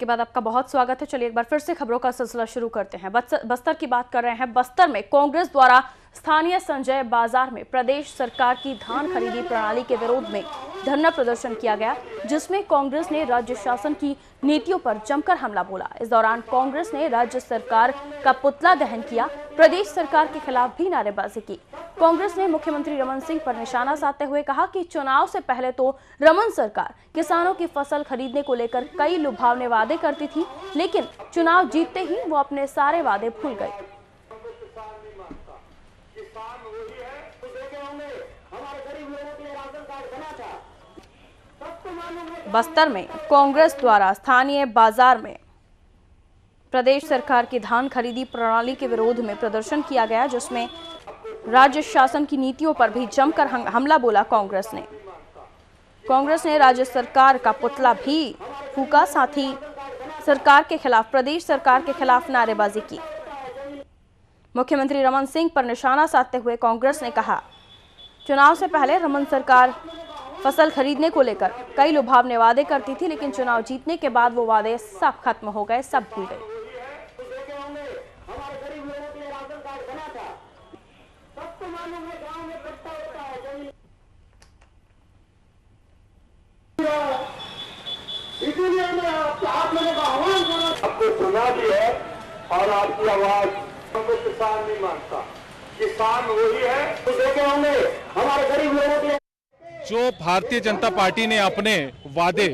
के बाद आपका बहुत स्वागत है। चलिए एक बार फिर से खबरों का सिलसिला शुरू करते हैं। बस्तर की बात कर रहे हैं। बस्तर में कांग्रेस द्वारा स्थानीय संजय बाजार में प्रदेश सरकार की धान खरीदी प्रणाली के विरोध में धरना प्रदर्शन किया गया, जिसमें कांग्रेस ने राज्य शासन की नीतियों पर जमकर हमला बोला। इस दौरान कांग्रेस ने राज्य सरकार का पुतला दहन किया, प्रदेश सरकार के खिलाफ भी नारेबाजी की। कांग्रेस ने मुख्यमंत्री रमन सिंह पर निशाना साधते हुए कहा कि चुनाव से पहले तो रमन सरकार किसानों की फसल खरीदने को लेकर कई लुभावने वादे करती थी, लेकिन चुनाव जीतते ही वो अपने सारे वादे भूल गई। बस्तर में कांग्रेस द्वारा स्थानीय बाजार में प्रदेश सरकार की धान खरीदी प्रणाली के विरोध में प्रदर्शन किया गया, जिसमें राज्य शासन की नीतियों पर भी जमकर हमला बोला। कांग्रेस ने राज्य सरकार का पुतला भी फूका, साथ ही सरकार के खिलाफ, प्रदेश सरकार के खिलाफ नारेबाजी की। मुख्यमंत्री रमन सिंह पर निशाना साधते हुए कांग्रेस ने कहा, चुनाव से पहले रमन सरकार फसल खरीदने को लेकर कई लुभावने वादे करती थी, लेकिन चुनाव जीतने के बाद वो वादे सब खत्म हो गए, सब भूल गए। इसीलिए आप लोगों का आह्वान करना, आपको सुना भी है और आपकी आवाज हमको किसान नहीं मानता। किसान वही है तो देखे होंगे हमारे गरीब लोगों के। जो भारतीय जनता पार्टी ने अपने वादे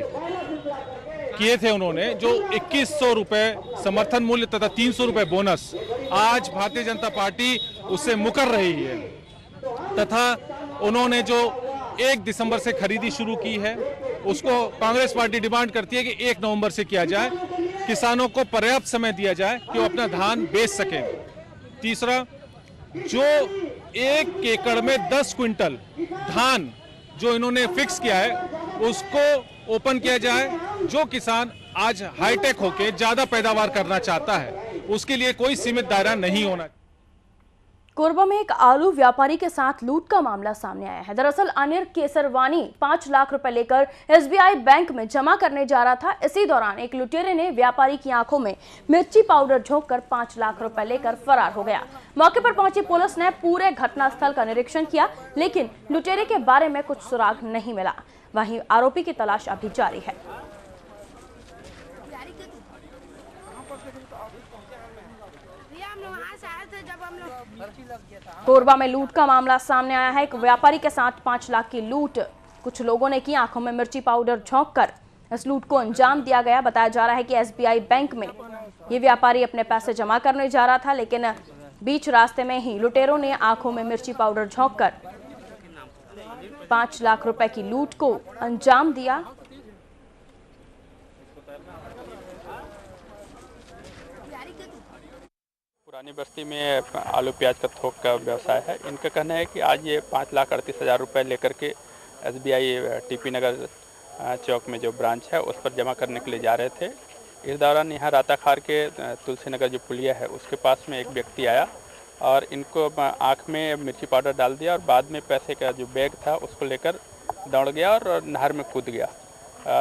किए थे, उन्होंने जो 2100 रुपए समर्थन मूल्य तथा 300 रुपए बोनस, आज भारतीय जनता पार्टी उससे मुकर रही है तथा उन्होंने जो 1 दिसंबर से खरीदी शुरू की है, उसको कांग्रेस पार्टी डिमांड करती है कि 1 नवंबर से किया जाए, किसानों को पर्याप्त समय दिया जाए कि वो अपना धान बेच सकें। तीसरा, जो 1 एकड़ में 10 क्विंटल धान जो इन्होंने फिक्स किया है, उसको ओपन किया जाए। जो किसान आज हाईटेक होके ज्यादा पैदावार करना चाहता है, उसके लिए कोई सीमित दायरा नहीं होना। कोरबा में एक आलू व्यापारी के साथ लूट का मामला सामने आया है। दरअसल अनिल केसरवानी 5 लाख रुपए लेकर SBI बैंक में जमा करने जा रहा था। इसी दौरान एक लुटेरे ने व्यापारी की आंखों में मिर्ची पाउडर झोंककर 5 लाख रुपए लेकर फरार हो गया। मौके पर पहुंची पुलिस ने पूरे घटनास्थल का निरीक्षण किया, लेकिन लुटेरे के बारे में कुछ सुराग नहीं मिला। वहीं आरोपी की तलाश अभी जारी है। कोरबा में लूट का मामला सामने आया है। एक व्यापारी के साथ 5 लाख की लूट कुछ लोगों ने की। आंखों में मिर्ची पाउडर झोंककर इस लूट को अंजाम दिया गया। बताया जा रहा है कि SBI बैंक में ये व्यापारी अपने पैसे जमा करने जा रहा था, लेकिन बीच रास्ते में ही लुटेरों ने आंखों में मिर्ची पाउडर झोंककर 5 लाख रुपए की लूट को अंजाम दिया। पुरानी बस्ती में आलू प्याज का थोक का व्यवसाय है। इनका कहना है कि आज ये 5,38,000 रुपये लेकर के SBI TP नगर चौक में जो ब्रांच है उस पर जमा करने के लिए जा रहे थे। इस दौरान यहाँ राताखार के तुलसी नगर जो पुलिया है उसके पास में एक व्यक्ति आया और इनको आँख में मिर्ची पाउडर डाल दिया और बाद में पैसे का जो बैग था उसको लेकर दौड़ गया और नहर में कूद गया।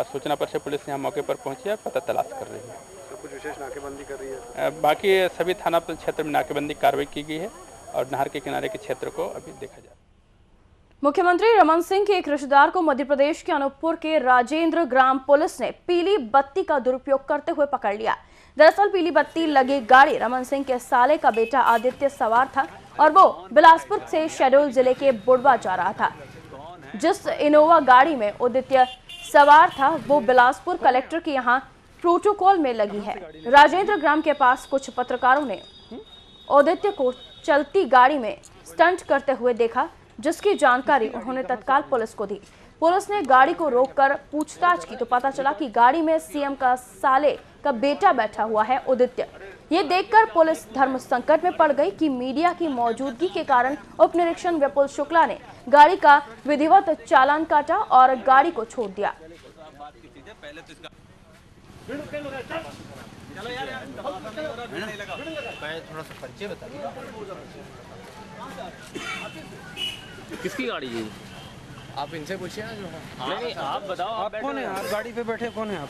सूचना पर से पुलिस यहाँ मौके पर पहुँची है, पता तलाश कर रही है। कुछ विशेष नाकेबंदी कर रही है। बाकी सभी थाना क्षेत्र में नाकेबंदी कार्रवाई की गई है और नहर के किनारे के क्षेत्र को अभी देखा जाए। मुख्यमंत्री रमन सिंह के एक रिश्तेदार को मध्य प्रदेश के अनूपपुर के राजेंद्र ग्राम पुलिस ने पीली बत्ती का दुरुपयोग करते हुए पकड़ लिया। दरअसल पीली बत्ती लगी गाड़ी रमन सिंह के साले का बेटा आदित्य सवार था और वो बिलासपुर से शहडोल जिले के बुढ़वा जा रहा था। जिस इनोवा गाड़ी में आदित्य सवार था वो बिलासपुर कलेक्टर के यहाँ प्रोटोकॉल में लगी है। राजेंद्र ग्राम के पास कुछ पत्रकारों ने आदित्य को चलती गाड़ी में स्टंट करते हुए देखा, जिसकी जानकारी उन्होंने तत्काल पुलिस को दी। पुलिस ने गाड़ी को रोककर पूछताछ की तो पता चला कि गाड़ी में CM का साले का बेटा बैठा हुआ है आदित्य। ये देखकर पुलिस धर्म संकट में पड़ गई कि मीडिया की मौजूदगी के कारण उप निरीक्षक विपुल शुक्ला ने गाड़ी का विधिवत चालान काटा और गाड़ी को छोड़ दिया। किसकी गाड़ी है? आप इनसे पूछिए ना जो है। नहीं, आप बताओ। आप कौन है? आप गाड़ी पे बैठे कौन है आप?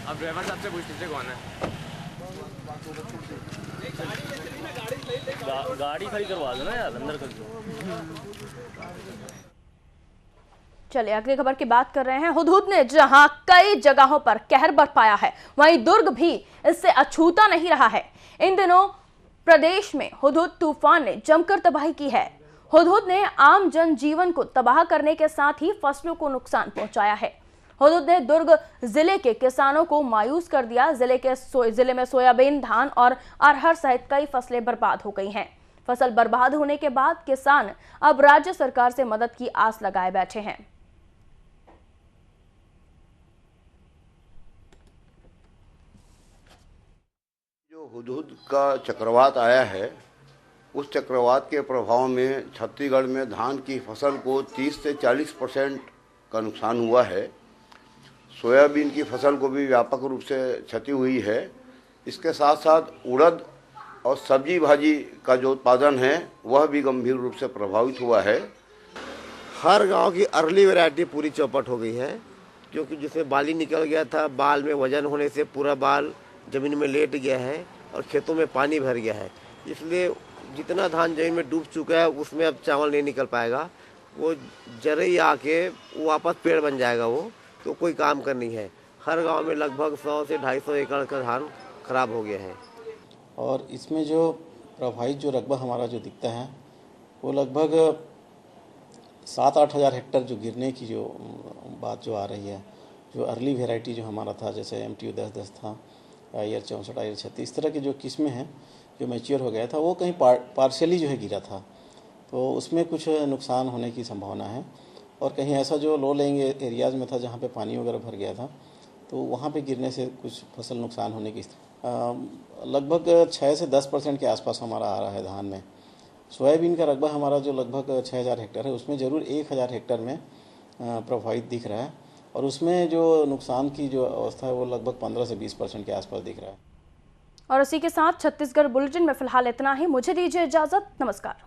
अब ड्राइवर साहब से पूछ लीजिए कौन है। गाड़ी खड़ी करवा दो ना यार, अंदर कर दो। चलिए अगली खबर की बात कर रहे हैं। हुदहुद ने जहां कई जगहों पर कहर बरपाया है, वहीं दुर्ग भी इससे अछूता नहीं रहा है। इन दिनों प्रदेश में हुदहुद तूफान ने जमकर तबाही की है। हुदहुद ने आम जनजीवन को तबाह करने के साथ ही फसलों को नुकसान पहुंचाया है। हुदहुद ने दुर्ग जिले के किसानों को मायूस कर दिया। जिले में सोयाबीन, धान और अरहर सहित कई फसलें बर्बाद हो गई हैं। फसल बर्बाद होने के बाद किसान अब राज्य सरकार से मदद की आस लगाए बैठे हैं। जो हुदहुद का चक्रवात आया है, उस चक्रवात के प्रभाव में छत्तीसगढ़ में धान की फसल को 30 से 40% का नुकसान हुआ है। सोयाबीन की फसल को भी व्यापक रूप से क्षति हुई है। इसके साथ साथ उड़द और सब्जी भाजी का जो उत्पादन है वह भी गंभीर रूप से प्रभावित हुआ है। हर गांव की अर्ली वैरायटी पूरी चौपट हो गई है, क्योंकि जिसमें बाली निकल गया था, बाल में वजन होने से पूरा बाल ज़मीन में लेट गया है और खेतों में पानी भर गया है। इसलिए जितना धान जमीन में डूब चुका है उसमें अब चावल नहीं निकल पाएगा। वो जरई आके वापस पेड़ बन जाएगा, वो तो कोई काम का नहीं है। हर गांव में लगभग 100 से 250 एकड़ का धान खराब हो गया है। और इसमें जो प्रभावित जो रकबा हमारा जो दिखता है वो लगभग 7-8 हज़ार हेक्टर जो गिरने की जो बात जो आ रही है। जो अर्ली वेराइटी जो हमारा था, जैसे MTU 10-10 था, IR 64, IR 36, इस तरह की जो किस्में हैं जो मैच्योर हो गया था, वो कहीं पार्शियली जो है गिरा था, तो उसमें कुछ नुकसान होने की संभावना है। और कहीं ऐसा जो लो लेइंग एरियाज़ में था जहाँ पे पानी वगैरह भर गया था, तो वहाँ पे गिरने से कुछ फसल नुकसान होने की लगभग 6 से 10% के आसपास हमारा आ रहा है धान में। सोयाबीन का रकबा हमारा जो लगभग 6000 हेक्टर है, उसमें ज़रूर 1000 हेक्टर में प्रभावित दिख रहा है, और उसमें जो नुकसान की जो अवस्था है वो लगभग 15 से 20% के आसपास दिख रहा है। और इसी के साथ छत्तीसगढ़ बुलेटिन में फिलहाल इतना ही। मुझे दीजिए इजाजत। नमस्कार।